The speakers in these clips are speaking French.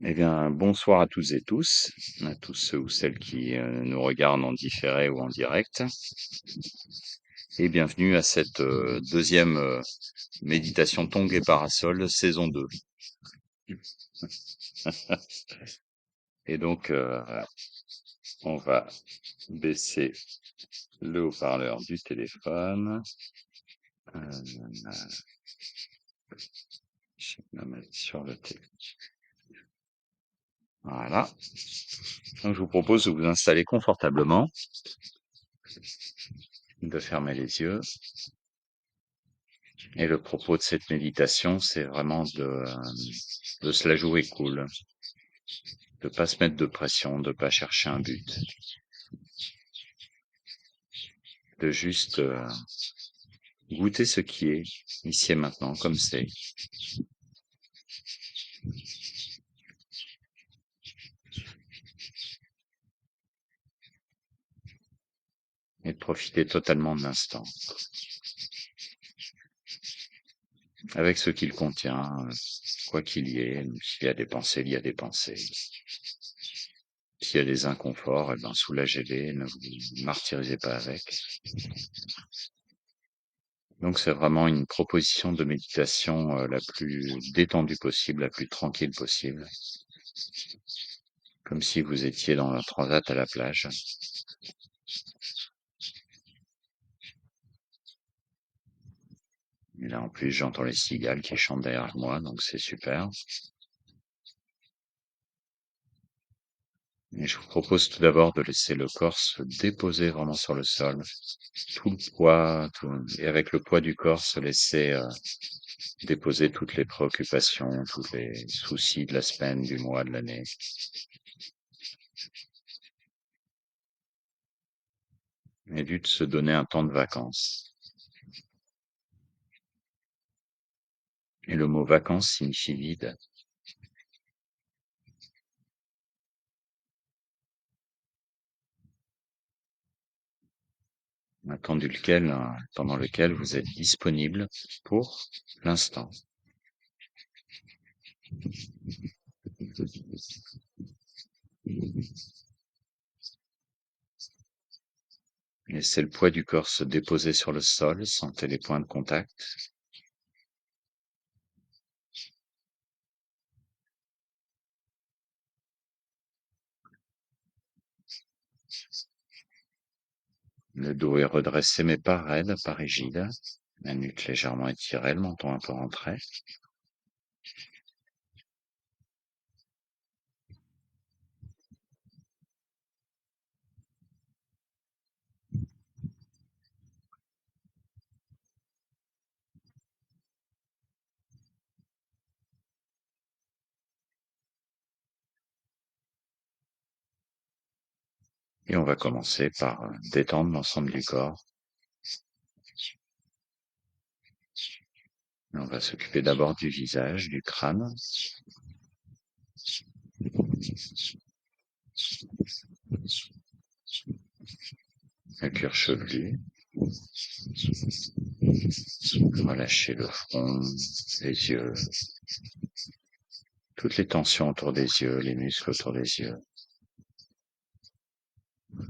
Eh bien, bonsoir à tous ceux ou celles qui nous regardent en différé ou en direct, et bienvenue à cette deuxième méditation Tongue et Parasol, saison 2. Et donc, on va baisser le haut-parleur du téléphone. Euh, je vais la mettre sur le téléphone. Voilà. Donc, je vous propose de vous installer confortablement, de fermer les yeux. Et le propos de cette méditation, c'est vraiment de se la jouer cool, de pas se mettre de pression, de pas chercher un but, de juste goûter ce qui est ici et maintenant, comme c'est, et de profiter totalement de l'instant, avec ce qu'il contient, quoi qu'il y ait. S'il y a des pensées, il y a des pensées. S'il y a des inconforts, eh ben, soulagez-les, ne vous martyrisez pas avec. Donc c'est vraiment une proposition de méditation la plus détendue possible, la plus tranquille possible, comme si vous étiez dans un transat à la plage. Et là en plus j'entends les cigales qui chantent derrière moi, donc c'est super. Et je vous propose tout d'abord de laisser le corps se déposer vraiment sur le sol, tout le poids, et avec le poids du corps se laisser déposer toutes les préoccupations, tous les soucis de la semaine, du mois, de l'année. Et de se donner un temps de vacances. Et le mot vacances signifie vide. Un temps pendant lequel vous êtes disponible pour l'instant. Laissez le poids du corps se déposer sur le sol, sentez les points de contact. Le dos est redressé mais pas raide, pas rigide. La nuque légèrement étirée, le menton un peu rentré. Et on va commencer par détendre l'ensemble du corps. On va s'occuper d'abord du visage, du crâne. Le cuir chevelu. Relâchez le front, les yeux. Toutes les tensions autour des yeux, les muscles autour des yeux.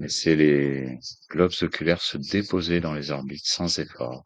Laissez les globes oculaires se déposer dans les orbites sans effort.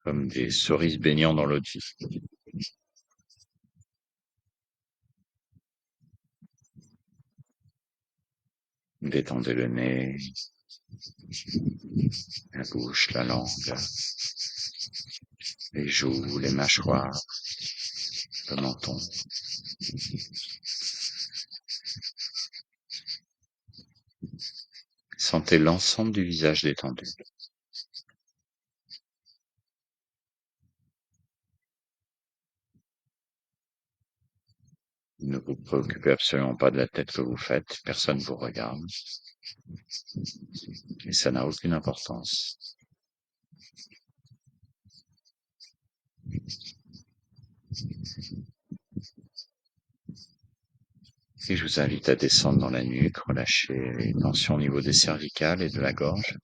Comme des cerises baignant dans l'eau de vie. Détendez le nez, la bouche, la langue, les joues, les mâchoires, le menton. Sentez l'ensemble du visage détendu. Ne vous préoccupez absolument pas de la tête que vous faites, personne ne vous regarde. Et ça n'a aucune importance. Et je vous invite à descendre dans la nuque, relâcher les tensions au niveau des cervicales et de la gorge.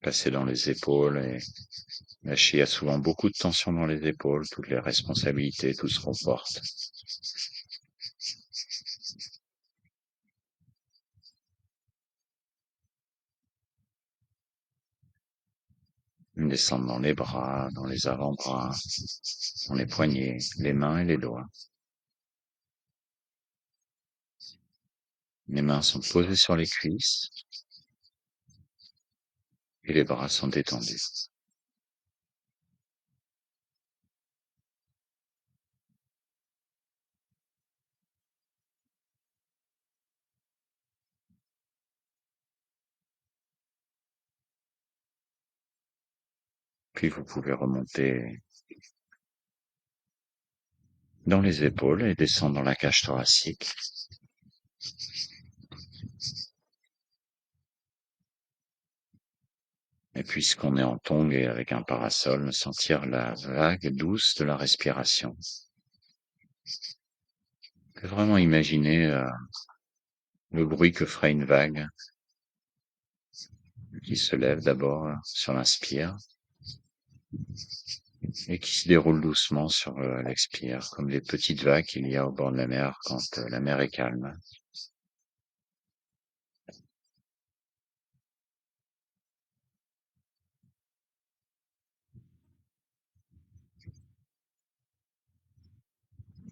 passer dans les épaules et lâcher. Il y a souvent beaucoup de tension dans les épaules, toutes les responsabilités, tout ce qu'on porte. Descendre dans les bras, dans les avant-bras, dans les poignets, les mains et les doigts. Les mains sont posées sur les cuisses et les bras sont détendus. Puis vous pouvez remonter dans les épaules et descendre dans la cage thoracique. Et puisqu'on est en tongs et avec un parasol, sentir la vague douce de la respiration. Vraiment imaginer le bruit que ferait une vague qui se lève d'abord sur l'inspire et qui se déroule doucement sur l'expire, comme les petites vagues qu'il y a au bord de la mer quand la mer est calme.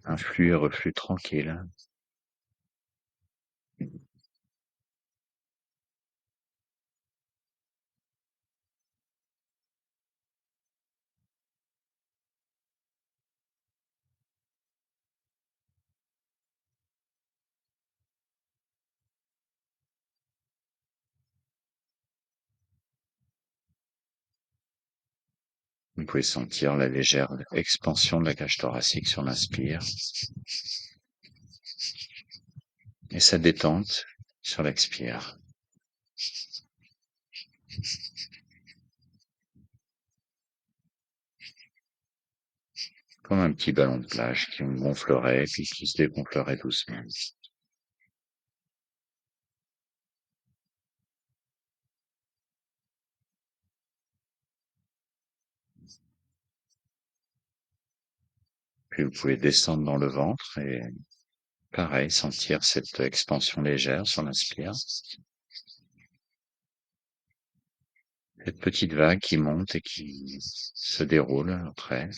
Un flux et reflux tranquille. Vous pouvez sentir la légère expansion de la cage thoracique sur l'inspire et sa détente sur l'expire. Comme un petit ballon de plage qui gonflerait puis qui se dégonflerait doucement. Puis vous pouvez descendre dans le ventre et pareil, sentir cette expansion légère sur l'inspire. Cette petite vague qui monte et qui se déroule après.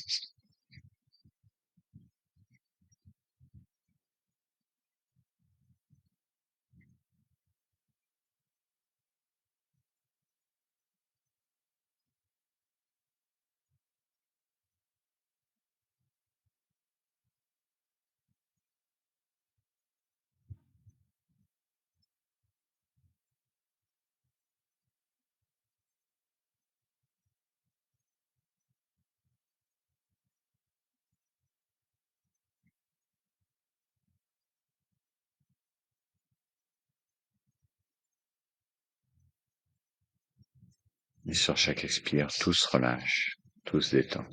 Et sur chaque expire, tout se relâche, tout se détend.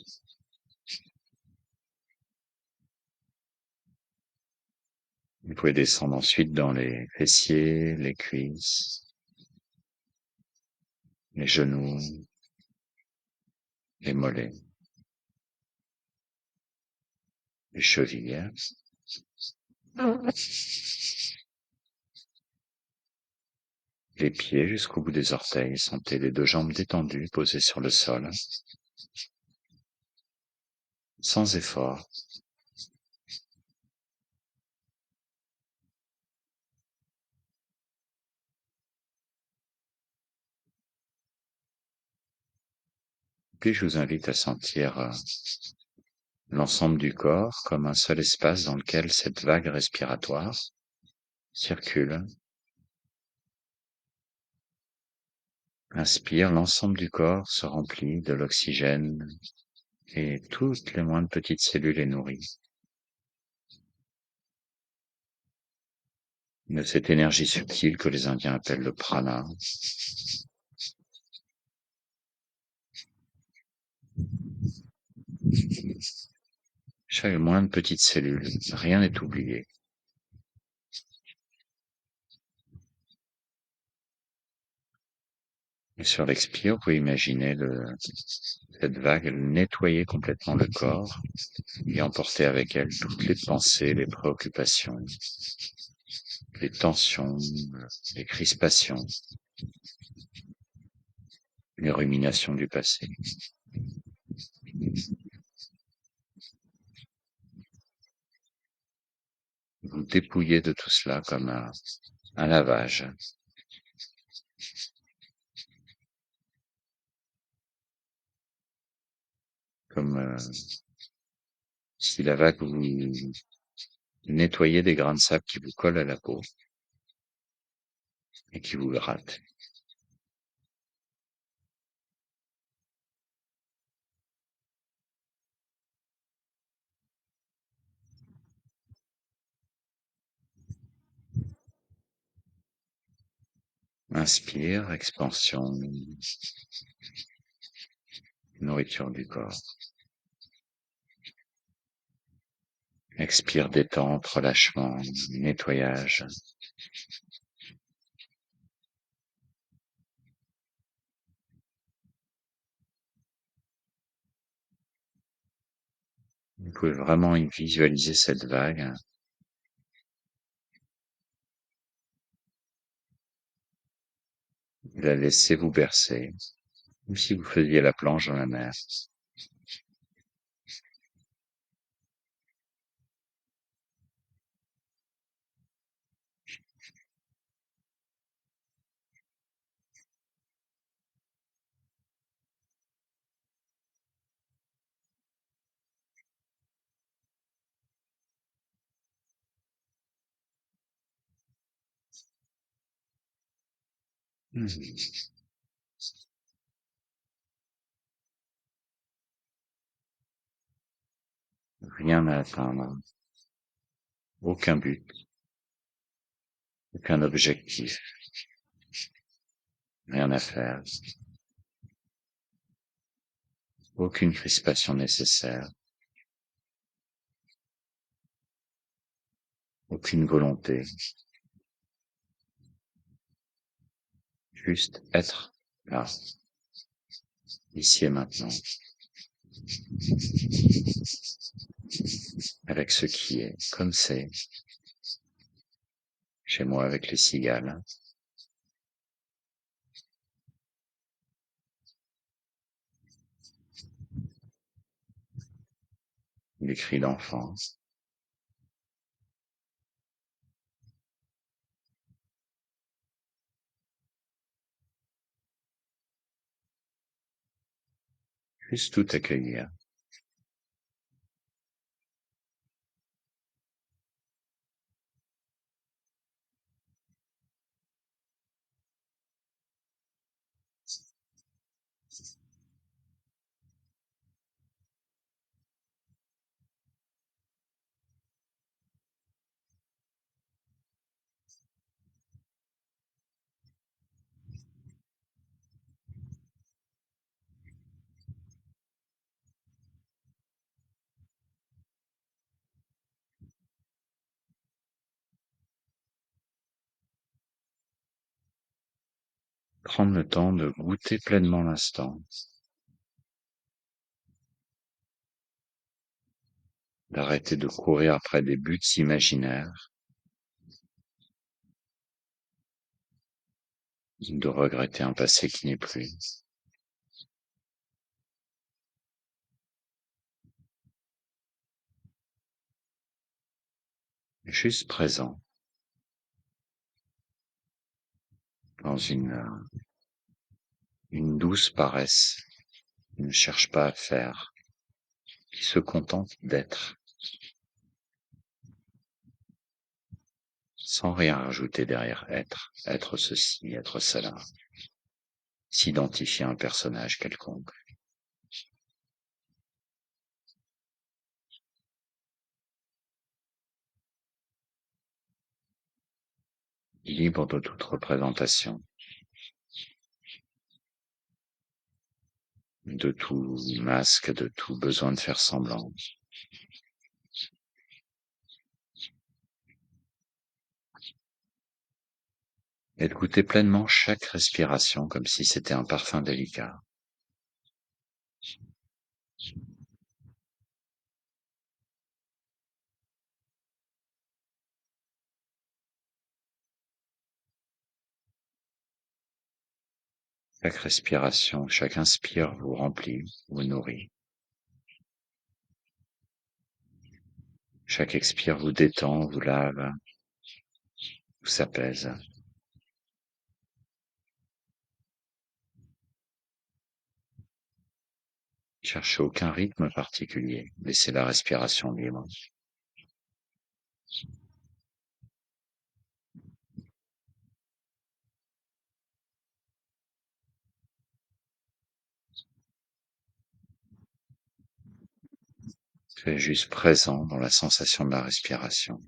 Vous pouvez descendre ensuite dans les fessiers, les cuisses, les genoux, les mollets, les chevilles, les pieds jusqu'au bout des orteils. Sentez les deux jambes détendues, posées sur le sol, sans effort. Puis je vous invite à sentir l'ensemble du corps comme un seul espace dans lequel cette vague respiratoire circule. Inspire, l'ensemble du corps se remplit de l'oxygène et toutes les moindres petites cellules est nourrie de cette énergie subtile que les Indiens appellent le prana. Chaque moindre petite cellule, rien n'est oublié. Et sur l'expire, vous pouvez imaginer cette vague nettoyer complètement le corps et emporter avec elle toutes les pensées, les préoccupations, les tensions, les crispations, les ruminations du passé. Vous dépouillez de tout cela comme un lavage, comme si la vague vous nettoyait des grains de sable qui vous collent à la peau et qui vous grattent. Inspire, expansion, nourriture du corps. Expire, détente, relâchement, nettoyage. Vous pouvez vraiment visualiser cette vague, la laisser vous bercer, comme si vous faisiez la planche dans la mer. Mhm. Rien à atteindre, aucun but, aucun objectif, rien à faire, aucune crispation nécessaire, aucune volonté, juste être là, ici et maintenant, avec ce qui est, comme c'est, chez moi avec les cigales, les cris d'enfants, juste tout accueillir. Prendre le temps de goûter pleinement l'instant, d'arrêter de courir après des buts imaginaires, de regretter un passé qui n'est plus. Juste présent, dans une douce paresse, qui ne cherche pas à faire, qui se contente d'être, sans rien rajouter derrière être ceci, être cela, s'identifier à un personnage quelconque, libre de toute représentation, de tout masque, de tout besoin de faire semblant. et de goûter pleinement chaque respiration comme si c'était un parfum délicat. Chaque respiration, chaque inspire vous remplit, vous nourrit. Chaque expire vous détend, vous lave, vous apaise. Cherchez aucun rythme particulier. Laissez la respiration libre. Soyez juste présent dans la sensation de la respiration.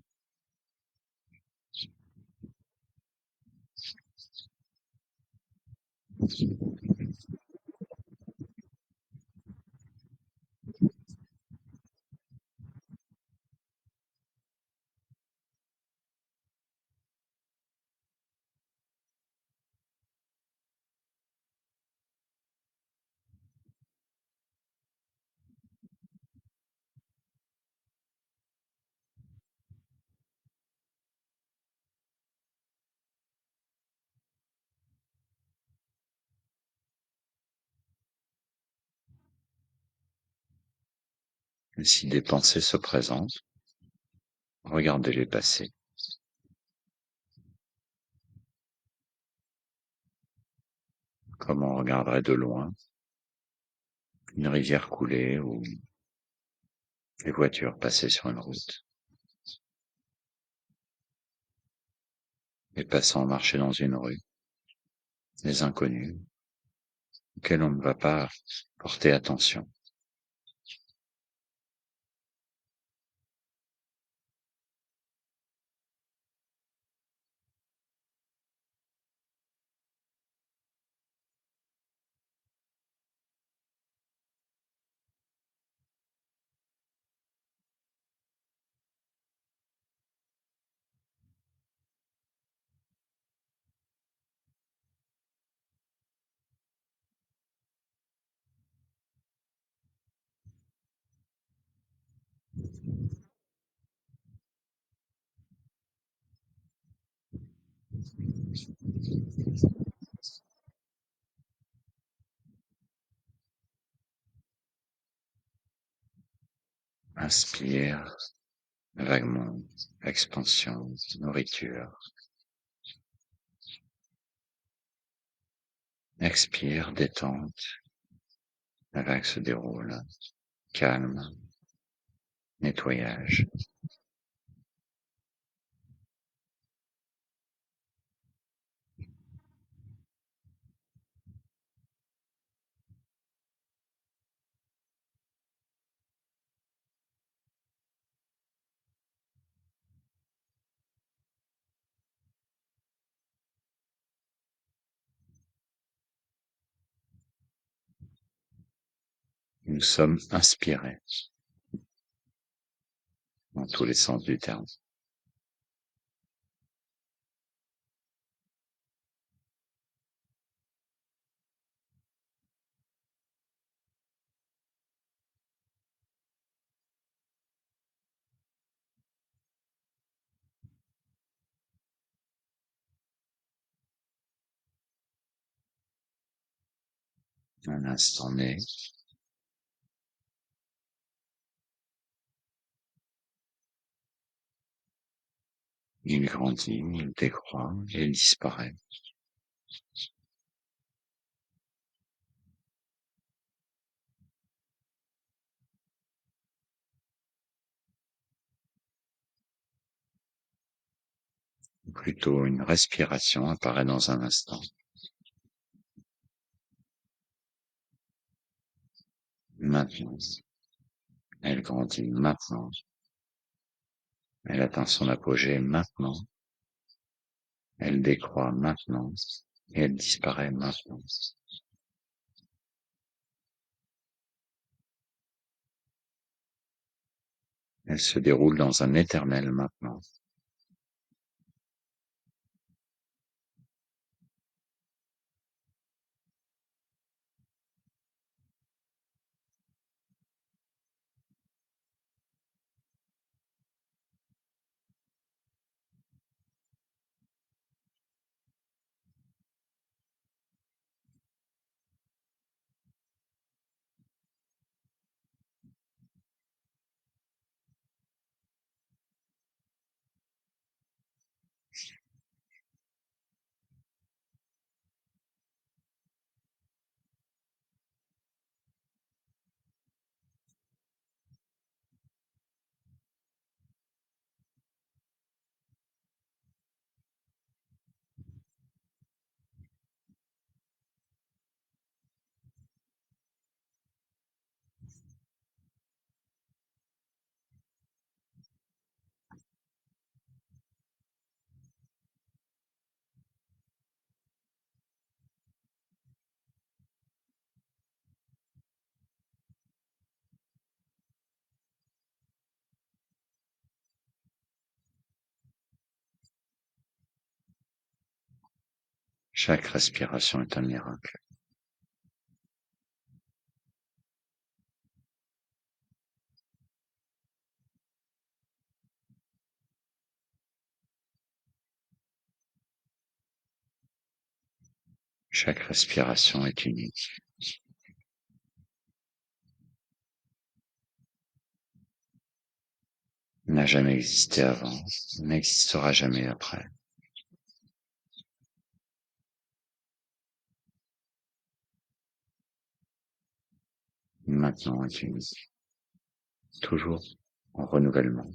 Et si des pensées se présentent, regardez-les passer. Comme on regarderait de loin une rivière couler ou des voitures passer sur une route. Les passants marcher dans une rue, les inconnus, auxquels on ne va pas porter attention. Inspire, vaguement, expansion, nourriture. Expire, détente, la vague se déroule, calme, nettoyage. Nous sommes inspirés dans tous les sens du terme. Un instant né, il grandit, il décroît et il disparaît. Plutôt une respiration apparaît dans un instant. Maintenant, elle grandit maintenant. Elle atteint son apogée maintenant. Elle décroît maintenant. Et elle disparaît maintenant. Elle se déroule dans un éternel maintenant. Chaque respiration est un miracle. Chaque respiration est unique. N'a jamais existé avant, n'existera jamais après. Maintenant est unique. Toujours en renouvellement.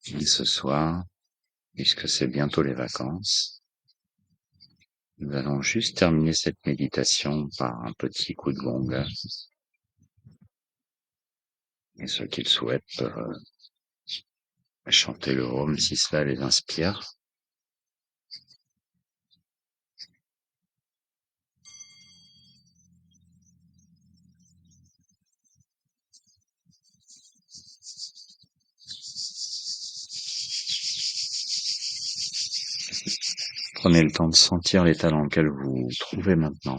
Et ce soir, puisque c'est bientôt les vacances, nous allons juste terminer cette méditation par un petit coup de gong. Et ceux qui le souhaitent peuvent chanter le home si cela les inspire. Prenez le temps de sentir l'état dans lequel vous vous trouvez maintenant,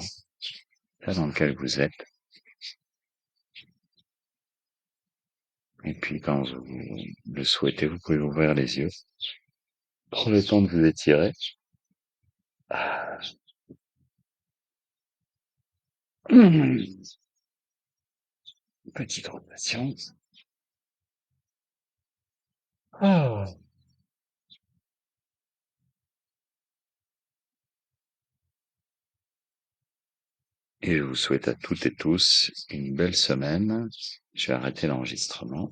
l'état dans lequel vous êtes. Et puis quand vous le souhaitez, vous pouvez ouvrir les yeux. Prenez le temps de vous étirer. Ah. Petite rotation. Ah. Et je vous souhaite à toutes et tous une belle semaine. Je vais arrêter l'enregistrement.